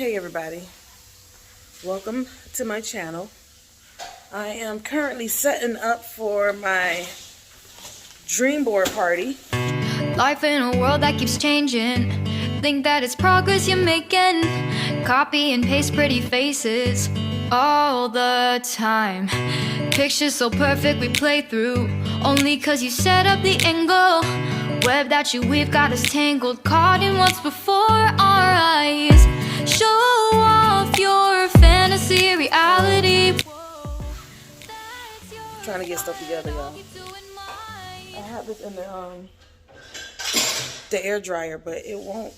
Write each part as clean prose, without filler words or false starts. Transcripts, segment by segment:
Hey everybody, welcome to my channel. I am currently setting up for my dreamboard party. Life in a world that keeps changing. Think that it's progress you're making. Copy and paste pretty faces all the time. Pictures so perfect we play through, only cause you set up the angle. Web that you weave got us tangled, caught in what's before our eyes. Show off your fantasy reality. Trying to get stuff together, y'all. I have this in the air dryer, but it won't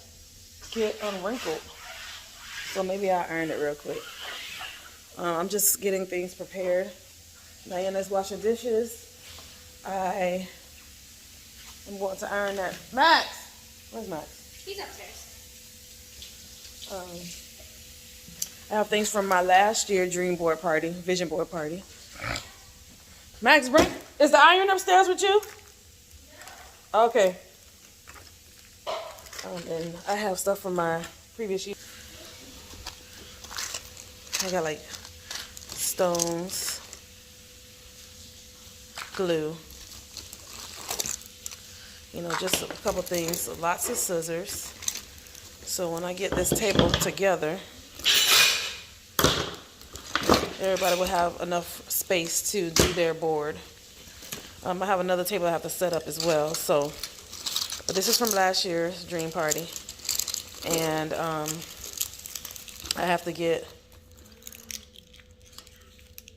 get unwrinkled. So maybe I'll iron it real quick. I'm just getting things prepared. Diana's washing dishes. I am going to iron that. Max! Where's Max? He's upstairs. I have things from my last year dream board party, vision board party. Max, is the iron upstairs with you? Okay. And I have stuff from my previous year. I got like stones, glue, you know, just a couple things, lots of scissors. So when I get this table together, everybody will have enough space to do their board. I have another table I have to set up as well. So, but this is from last year's dream party, and I have to get.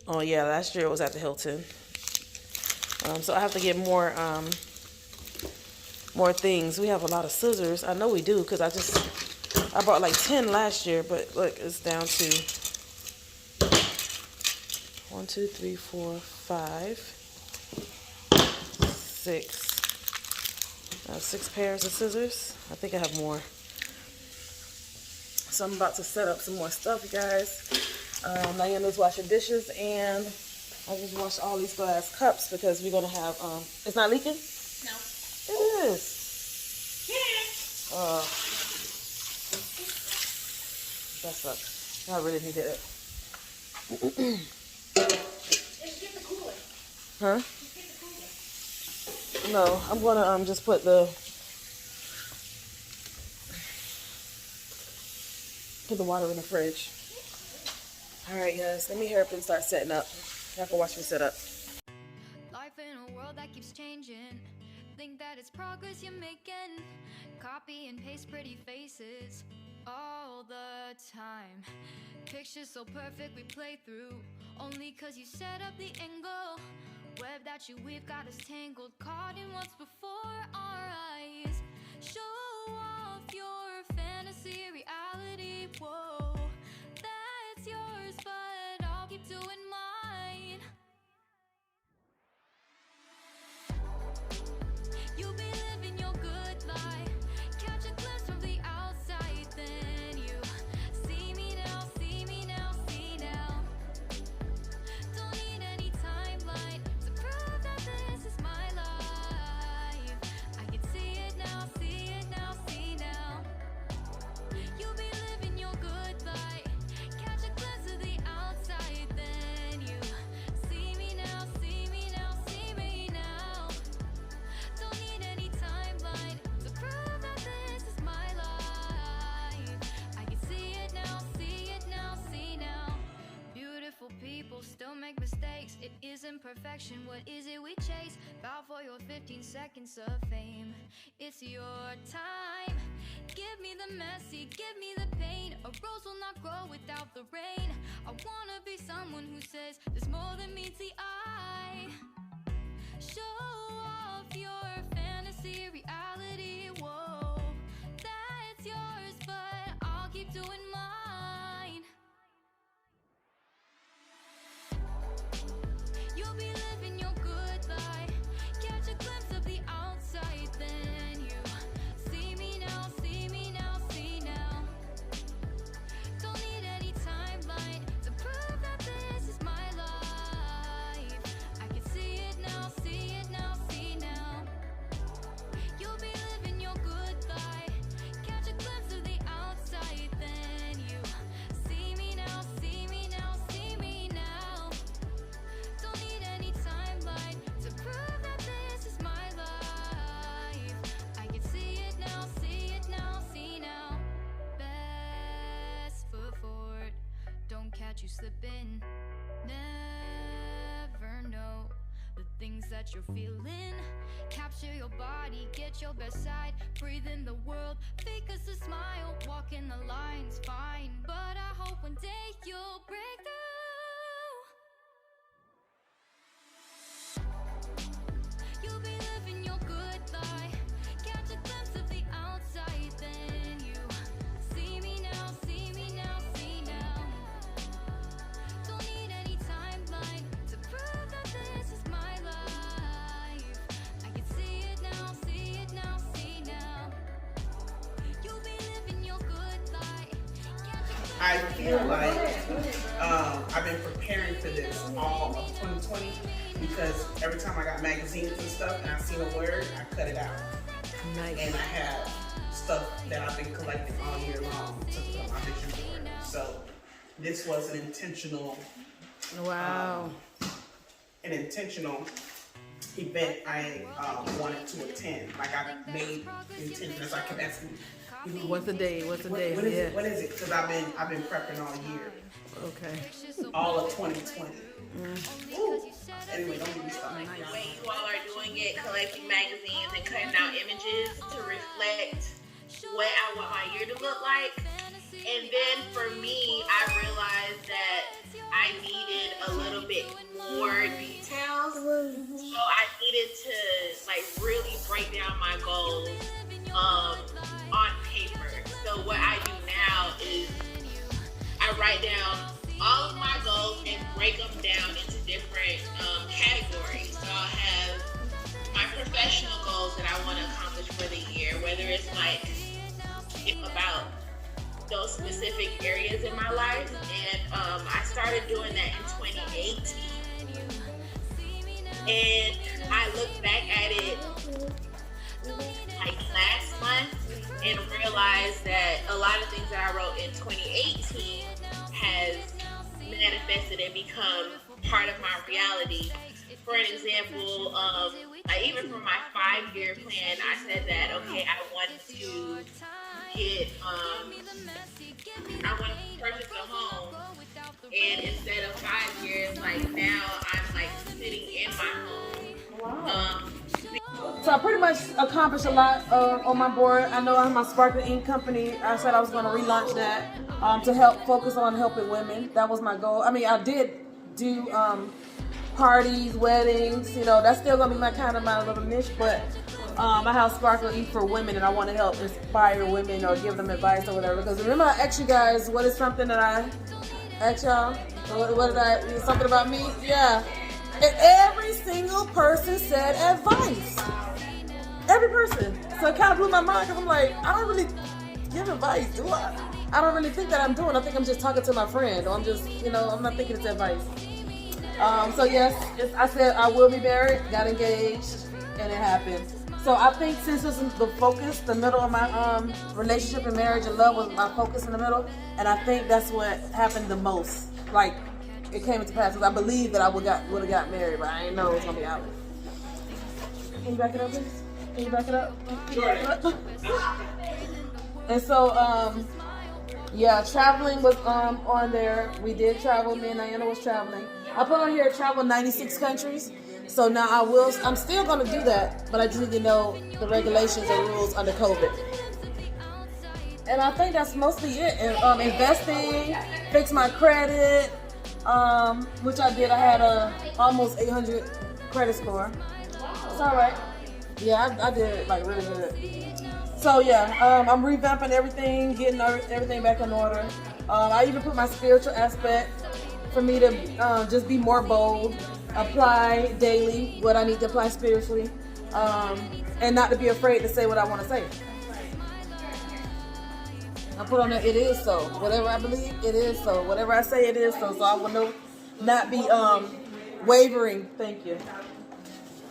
Oh yeah, last year it was at the Hilton. So I have to get more things. We have a lot of scissors. I know we do because I bought like 10 last year, but look, it's down to 1, 2, 3, 4, 5, 6. I have 6 pairs of scissors. I think I have more. So I'm about to set up some more stuff, you guys. Diana's washing dishes, and I just washed all these glass cups because we're gonna have. It's not leaking? No. It is. Yeah. That sucks. I really needed it. Just get the cooler. Huh? Just get the cooler. No, I'm gonna just put the water in the fridge. All right, guys, let me hurry up and start setting up. Y'all can watch me set up. Life in a world that keeps changing. Think that it's progress you're making. Copy and paste pretty faces all the time. Pictures so perfect we play through, only cause you set up the angle. Web that you weave got us tangled, caught in what's before our eyes. Show off your fantasy reality. Whoa, that's yours, but I'll keep doing mine. You'll be living your good life. Catch a glimpse from the outside, then you see me now, see me now, see now. Don't need any timeline to prove that this is my life. I can see it now, see it now, see now. You'll be living your good life. Catch a glimpse of the outside, then you see me now, see me now, see me now. Don't need any timeline to prove that this is my life. I can see it now, see it now, see now. Beautiful people still make mistakes. It isn't perfection, what is it we chase? Bow for your 15 seconds of fame. It's your time. Give me the messy, give me the pain. A rose will not grow without the rain. I wanna be someone who says there's more than meets the eye. Show off your fantasy reality. Whoa, that's yours, but I'll keep doing mine. You'll be living your good life. Catch a glimpse of the outside, then you see me now, see me now, see now. Don't need any timeline to prove that this is my life. I can see it now, see it now, see now. You'll be living your good you slip in. Never know the things that you're feeling. Capture your body, get your best side. Breathe in the world, fake us a smile. Walk in the lines, fine. But I hope one day you'll break through. You'll be living your good life. Catch a glimpse of the outside, then you see me now, see me now, see now. Don't need any timeline to prove that this is my life. I can see it now, see it now, see now. You'll be living your good life. I feel like I've been preparing for this all of 2020 because every time I got magazines and stuff and I seen a word, I cut it out. Nice. And I have stuff that I've been collecting all year long to put on my vision board. So this was an intentional, Wow. an intentional event I wanted to attend. Like I made intention as I kept asking people, What's the day? What's the day? What is Yeah. it? What is it? Because I've been prepping all year, Okay. all of 2020. Ooh. Anyway, don't get me started. The way you all are doing it, collecting magazines and cutting out images to reflect what I want my year to look like. And then for me, I realized that I needed a little bit more details. So I needed to like really break down my goals on paper. So what I do now is I write down all of my goals and break them down into different categories. So I'll have my professional goals that I want to accomplish for the year, whether it's like about those specific areas in my life. And I started doing that in 2018. And I look back at it like last month and realized that a lot of things that I wrote in 2018 has manifested and become part of my reality. For an example, like even for my 5-year plan, I said that, okay, I wanted to get, I wanted to purchase a home, and instead of 5 years, like now I'm like sitting in my home. So I pretty much accomplished a lot on my board. I know I have my Sparkling Ink company. I said I was going to relaunch that to help focus on helping women. That was my goal. I mean, I did do parties, weddings. You know, that's still going to be my little niche. But I have Sparkling Ink for women, and I want to help inspire women or give them advice or whatever. Because remember, I asked you guys, what is something that I asked y'all? What did I? Something about me? Yeah. And every single person said advice. Every person. So it kind of blew my mind because I'm like, I don't really give advice, do I? I don't really think that I'm doing. I think I'm just talking to my friend. Or I'm just, you know, I'm not thinking it's advice. So yes, I said I will be married, got engaged, and it happened. So I think since this is the focus, the middle of my relationship and marriage and love was my focus in the middle. And I think that's what happened the most. Like, it came into pass because I believe that I would have got married, but I didn't know it was gonna be out. Can you back it up, please? Can you back it up? Can you back it up? And so, yeah, traveling was on there. We did travel. Me and Diana was traveling. I put on here travel 96 countries. So now I'm still gonna do that, but I just need to know the regulations and rules under COVID. And I think that's mostly it. And, investing, fix my credit. Which I did. I had a almost 800 credit score. It's all right. Yeah, I did like really good. So yeah, I'm revamping everything, getting everything back in order. I even put my spiritual aspect for me to just be more bold, apply daily what I need to apply spiritually, and not to be afraid to say what I want to say. I put on there, it is so. Whatever I believe, it is so. Whatever I say, it is so. So I will not be wavering. Thank you.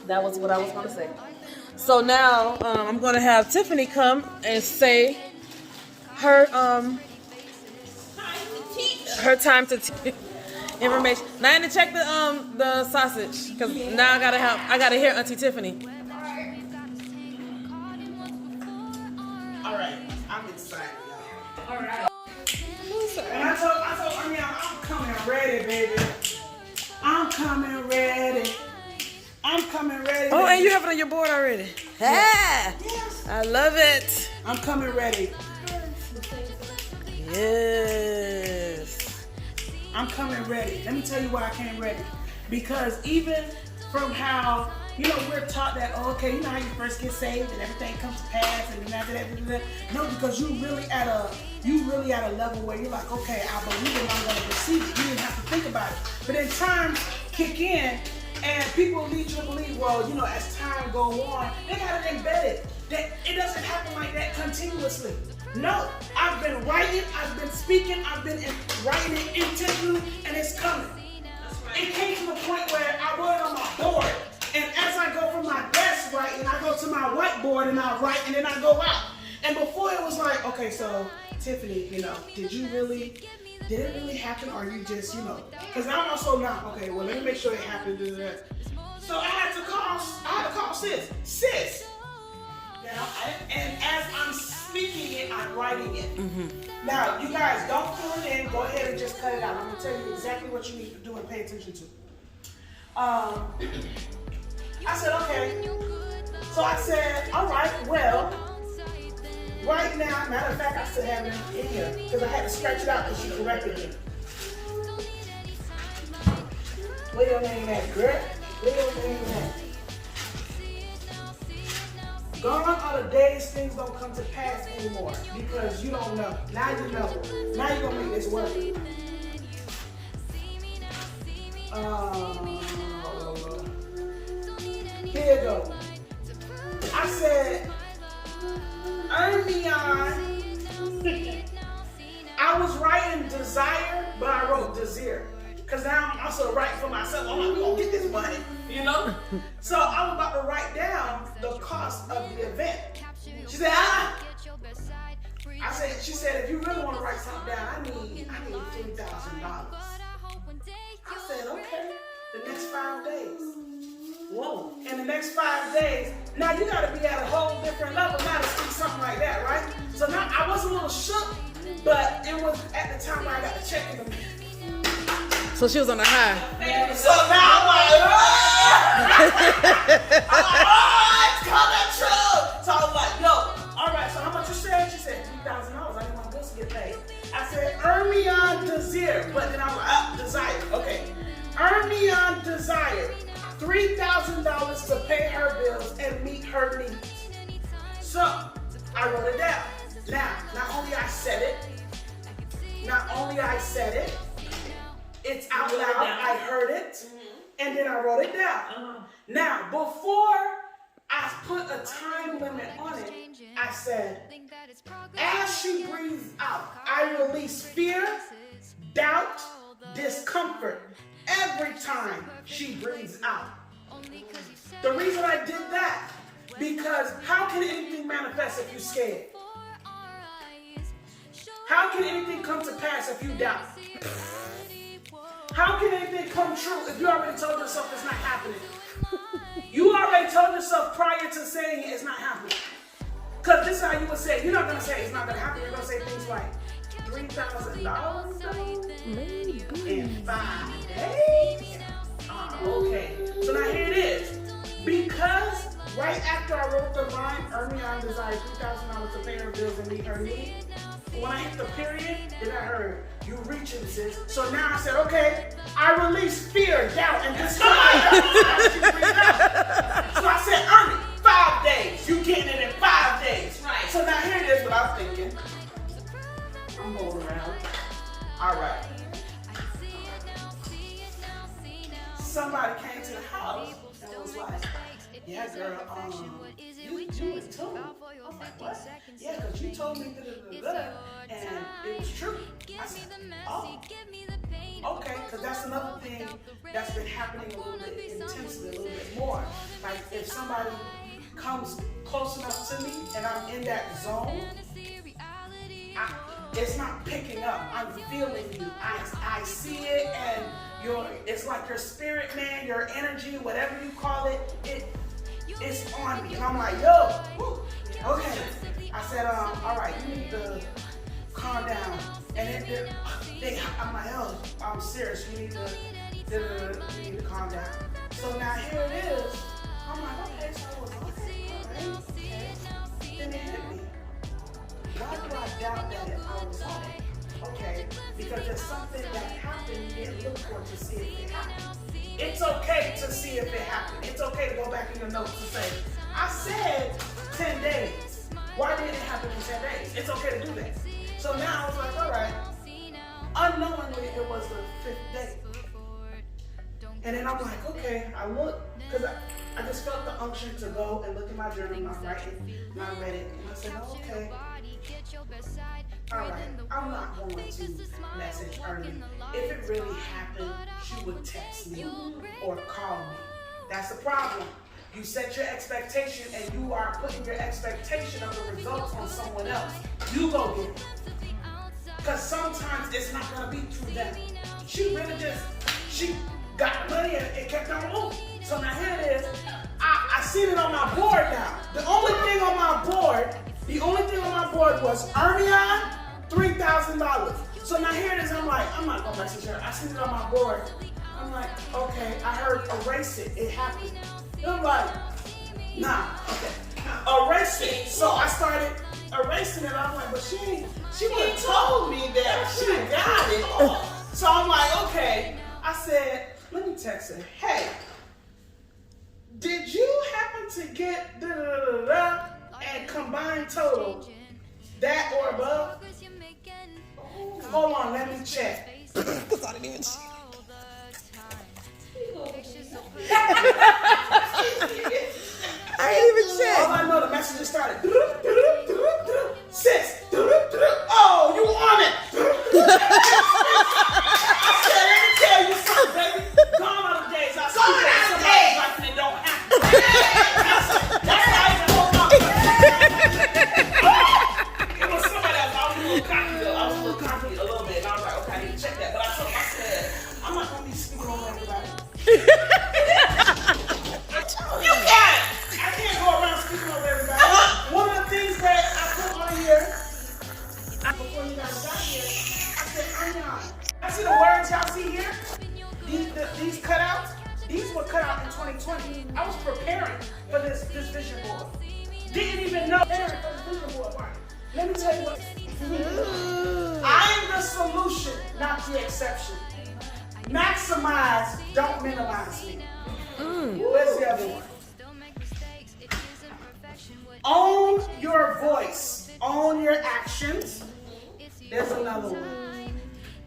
That was what I was going to say. So now I'm going to have Tiffany come and say her time to teach information. Now I need to check the sausage because now I gotta hear Auntie Tiffany. All right, I'm excited, y'all. All right. And I told Anya, coming ready, baby. I'm coming ready. I'm coming ready. Oh, baby. and you have it on your board already. Ah, Yes. I love it. I'm coming ready. Yes. I'm coming ready. Let me tell you why I came ready. Because even from how, you know, we're taught that, oh, okay, you know how you first get saved and everything comes to pass and then after that. No, because you really at a level where you're like, okay, I believe it, I'm gonna receive it. You didn't have to think about it. But then times kick in and people lead you to believe, well, you know, as time go on, they got it embedded. That it doesn't happen like that continuously. No, I've been writing, I've been speaking, I've been writing it intentionally, and it's coming. It came to the point where I wrote it on my board, and as I go from my desk writing, I go to my whiteboard and I write, and then I go out. And before it was like, okay, so Tiffany, you know, did it really happen, or you just, you know? Because I'm also not, okay, well, let me make sure it happened. So I had to call sis. Sis. Now, and as I'm speaking it, I'm writing it. Mm-hmm. Now, you guys, don't fill it in. Go ahead and just cut it out. I'm going to tell you exactly what you need to do and pay attention to. I said, okay. So I said, all right, well, right now, matter of fact, I still have it in here because I had to scratch it out because she corrected me. Where your name at, girl? Where your name at? Gone are the days things don't come to pass anymore because you don't know. Now you know. Now you're going to make this work. Here you go. I said, I was writing desire, but I wrote desire. Because now I'm also writing for myself. I'm like, we're going to get this money, you know? So I was about to write down the cost of the event. She said, she said, if you really want to write something down, I need $3,000. I said, okay, the next 5 days. Whoa. In the next 5 days, now you got to be at a whole different level now to see something like that, right? So now I was a little shook, but it was at the time where I got the check in the mail. So she was on a high. So now I'm like, it's coming true. So I was like, yo, all right, so how much you said? She said $3,000. I didn't want bills to get paid. I said, earn me on desire. But then I was up, desire. Okay. Earn me on desire. $3,000 to pay her bills and meet her needs. So I wrote it down. Now, not only I said it, it's out loud. I heard it, and then I wrote it down. Now, before I put a time limit on it, I said, as she breathes out, I release fear, doubt, discomfort every time she breathes out. The reason I did that, because how can anything manifest if you're scared? How can anything come to pass if you doubt? How can anything come true if you already told yourself it's not happening? You already told yourself prior to saying it's not happening. Because this is how you would say it. You're not going to say it's not going to happen. You're going to say things like $3,000 in 5 days? Okay. So now here it is. Because right after I wrote the line, Ermion desired $3,000 to pay her bills and meet her need. When I hit the period, then I heard, you reaching, sis. So now I said, okay, I release fear, doubt, and discomfort. So I said, Ernie, 5 days. You getting it in 5 days. Right. So now here it is what I'm thinking. I'm going around. All right. Somebody came to the house and was like, yeah, girl, you were too. I was like, what? Yeah, because you told me and it was true. I said, oh, okay, because that's another thing that's been happening a little bit intensely, a little bit more. Like if somebody comes close enough to me and I'm in that zone, it's not picking up. I'm feeling you. I see it, and it's like your spirit, man, your energy, whatever you call it, it's on me. And I'm like, yo, okay. I said, all right, you need to calm down. And I'm like, oh, I'm serious. You need to calm down. So now here it is. I'm like, okay, so I was okay, all right, okay. Then it hit me. Why do I doubt that I was on it? Okay, because there's something that happened you didn't look for to see if it happened. It's okay to see if it happened. It's okay to go back in your notes and say, I said 10 days. Why didn't it happen in 10 days? It's okay to do that. So now I was like, all right. Unknowingly, it was the 5th day. And then I'm like, okay, I look, because I just felt the unction to go and look at my journal, and I write it, and I read it, and I said, oh, okay. All right, I'm not going to message Ernie. If it really happened, she would text me or call me. That's the problem. You set your expectation and you are putting your expectation of the results on someone else. You go get it. Because sometimes it's not going to be through them. She really she got money and it kept on moving. So now here it is. I seen it on my board now. The only thing on my board was Ernie $3,000. So now here it is. I'm like, I'm not going to message her. I seen it on my board. I'm like, okay, I heard erase it. It happened. And I'm like, nah, okay. Erase it. So I started erasing it. I'm like, but she would have told me that she got it. So I'm like, okay. I said, let me text her. Hey, did you happen to get and combined total that or above? Hold on, let me check. Because I didn't even check. I didn't even check. All I know, the messages started. Sis, oh, you on it. I said, let me tell you something, baby. Gone are the days I see somebody like it don't happen. That's how I hold on. It was somebody else. I was a little cocky though. I was a little cocky a little bit. And I was like, okay, I need to check that. But I told myself, I'm not going to be speaking over everybody. You got it. I can't go around speaking over everybody. One of the things that I put on here before you guys got here, I said, I see the words y'all see here. These cutouts. These were cut out in 2020. I was preparing for this vision board. Didn't even know preparing for this vision board party. Let me tell you what. I am the solution, not the exception. Maximize, don't minimize me. Where's the other one? Own your voice. Own your actions. There's another one.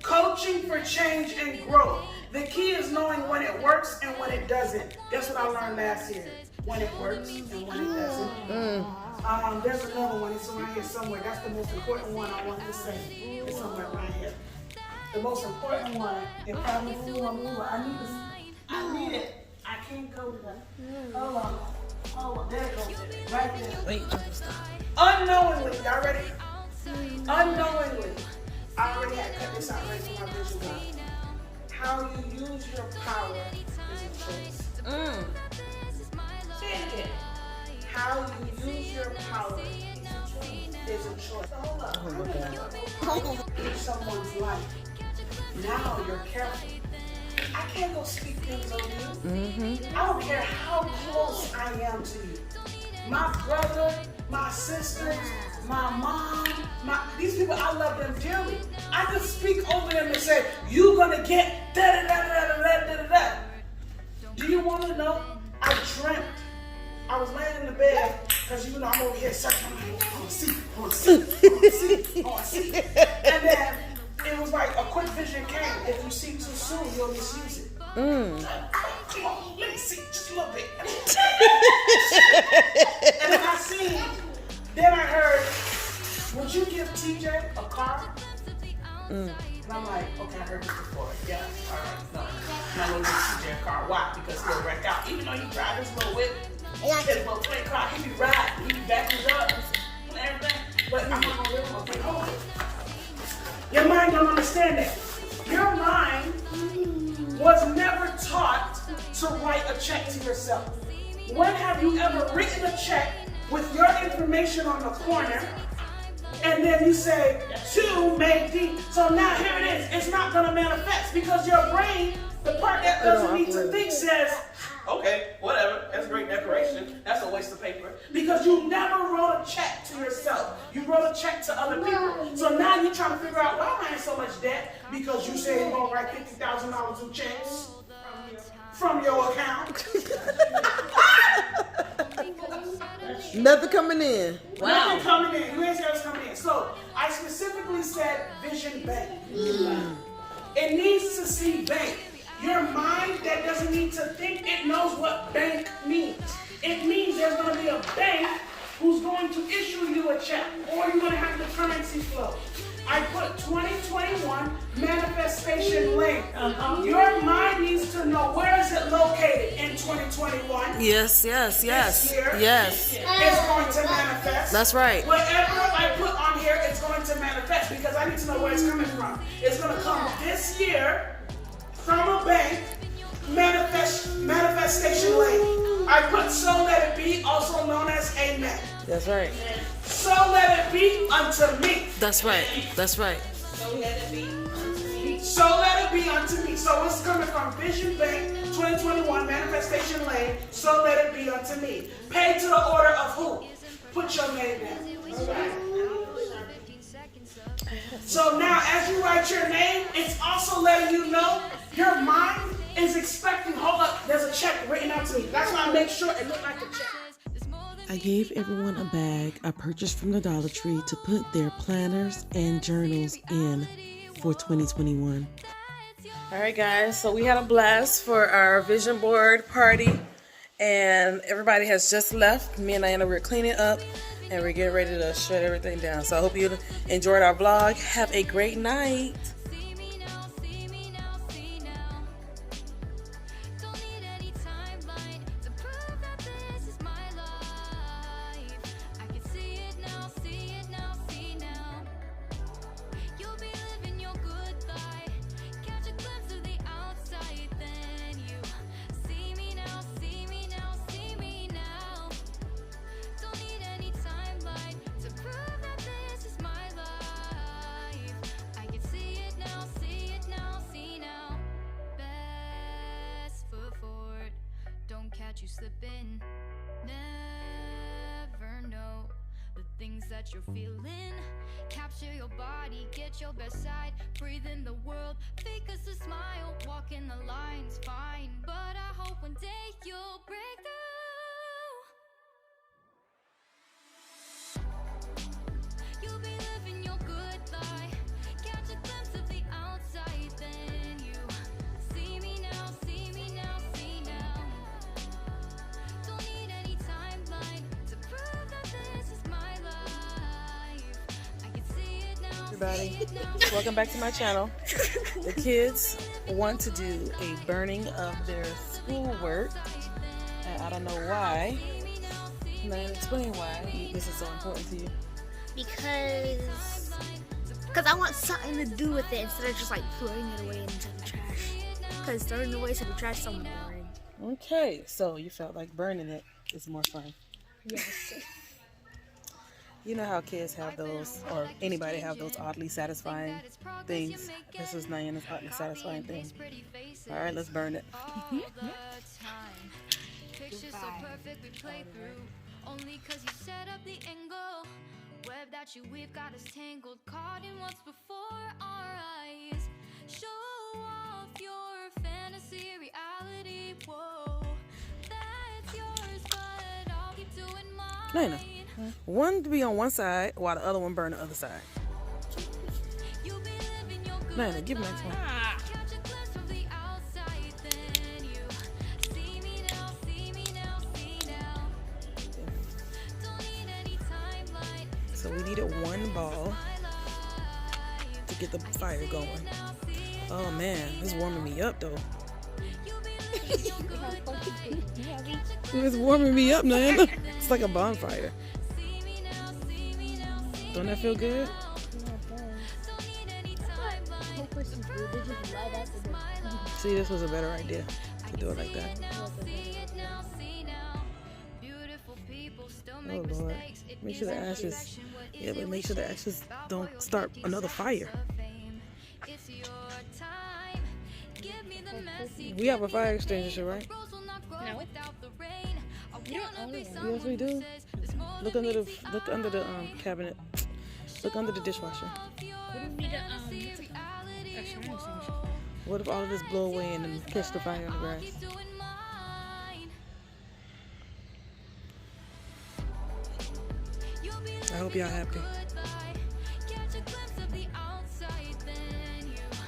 Coaching for change and growth. The key is knowing when it works and when it doesn't. That's what I learned last year. When it works and when it doesn't. There's another one. It's around here somewhere. That's the most important one I want to say. It's somewhere around here. The most important one. It probably flew on me. I need it. I can't go to that. Hold on. There it goes. Right there. Wait, stop. Unknowingly. Y'all ready? Unknowingly. I already had cut this out right from my vision board. How you use your power is a choice. Say it again. How you use your power is a choice. Hold up. In someone's life. Now you're careful. I can't go speak things on you. I don't care how close I am to you. My brother, my sisters, my mom, these people, I love them dearly. I can speak over them and say, you're going to get da-da-da-da-da-da-da-da. Do you want to know? I dreamt. I was laying in the bed, because you know I'm over here searching. I'm like, I want to see. And then it was like a quick vision came. If you see too soon, you'll misuse it. Come on, let me see just a little bit. And then I heard, would you give TJ a car? And I'm like, okay, I heard this before. Yeah, all right, no. I'm not going to give TJ a car. Why? Because he'll wreck out. Even though he drive his little whip, his little twin car, he be riding, he be backing up and everything. But I'm not going to live with him. Your mind don't understand that. Your mind was never taught to write a check to yourself. When have you ever written a check with your information on the corner and then you say 2 make D. So now here it is. It's not gonna manifest because your brain, the part that doesn't need to think, says, okay, whatever. That's a great decoration. That's a waste of paper. Because you never wrote a check to yourself. You wrote a check to other people. So now you're trying to figure out why am I in so much debt? Because you say you're gonna write $50,000 in checks from your account. Nothing coming in. Nothing coming in. You ain't said what's coming in. So I specifically said vision bank. It needs to see bank. Your mind that doesn't need to think, it knows what bank means. It means there's going to be a bank who's going to issue you a check, or you're going to have the currency flow. I put 2021 manifestation link. Your mind needs to know where is it located in 2021. Yes. This year, Yes. it's going to manifest. That's right. Whatever I put on here, it's going to manifest because I need to know where it's coming from. It's going to come this year from a bank, manifestation link. I put so let it be, also known as amen. That's right. So let it be unto me. That's right. That's right. So let it be unto me. So let it be unto me. So it's coming from Vision Bank 2021 Manifestation Lane. So let it be unto me. Paid to the order of who? Put your name down. All right. So now as you write your name, it's also letting you know your mind is expecting, hold up, there's a check written out to me. That's why I make sure it look like a check. I gave everyone a bag I purchased from the Dollar Tree to put their planners and journals in for 2021. All right, guys, so we had a blast for our vision board party, and everybody has just left. Me and Diana, we're cleaning up, and we're getting ready to shut everything down. So I hope you enjoyed our vlog. Have a great night. See me now, see me now, see now. Don't need any timeline to prove that this is my life. I can see it now, see it now, see now. You'll be living your good life. Catch a glimpse of the outside, then you see me now, see me now, see me now. Don't need any timeline to prove that this is my life. I can see it now, see it now, see now. Best foot forward, don't catch you slipping. Never know the things that you're feeling. Capture your body, get your best side. Breathe in the world, fake us a smile. Walking the lines, fine. But I hope one day you'll break through. You'll be living your good life. Catch a glimpse of the outside, then you see me now, see me now, see now. Don't need any timeline to prove that this is my life. I can see it now. Everybody, welcome back to my channel. The kids want to do a burning of their schoolwork, and I don't know why. Now explain why this is so important to you. Because I want something to do with it instead of just like throwing it away into the trash. Because throwing it away into the trash is so boring. Okay, so you felt like burning it is more fun. Yes. You know how kids have those, or anybody have those oddly satisfying things. This is Nayan's oddly satisfying thing. All right, let's burn it. Pictures so perfect we play through. Only cause you set up the angle. Web that you we've got us tangled. Caught in what's before our eyes. Show off your fantasy reality. Whoa, that's yours, but I'll keep doing mine. Nayana, one to be on one side while the other one burn the other side. You'll be living your good Nayana, give me next one. Catch a glimpse from the outside, then you see me now, see me now, see now. Don't need any timeline So we needed one ball to get the fire going. Oh man, this is warming me up though. It's warming me up, Nayana. It's like a bonfire. Don't that feel good? See, this was a better idea to do it like that. see it now, see now. Beautiful people still Oh Lord. Make sure the ashes. Yeah, but make sure the ashes don't start another fire. We have a fire extinguisher, right? No. You don't own one. Yes, we do. Look under the cabinet. Look under the dishwasher. What do we need a fire extinguisher for? What if all of this blow away and then catch the fire in the grass? I hope y'all happy.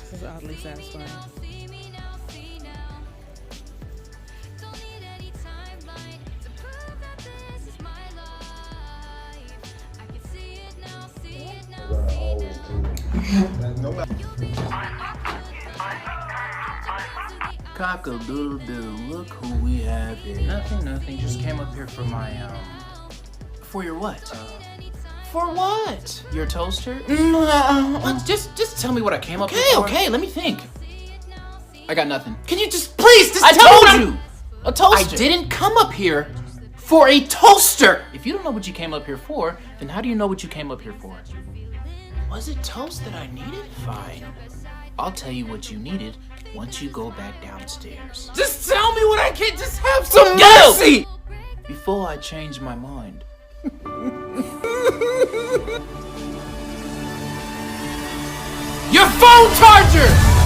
This is oddly satisfying. Cock-a-doodle-doo, look who we have here. Nothing, just came up here for my, For your what? For what? Your toaster? What? Just tell me what I came up here for. Okay, let me think. I got nothing. Can you just please just tell me? A toaster. I didn't come up here for a toaster. If you don't know what you came up here for, then how do you know what you came up here for? Was it toast that I needed? Fine. I'll tell you what you needed once you go back downstairs. Just tell me what I can. Just have some mercy! Before I change my mind. Your phone charger!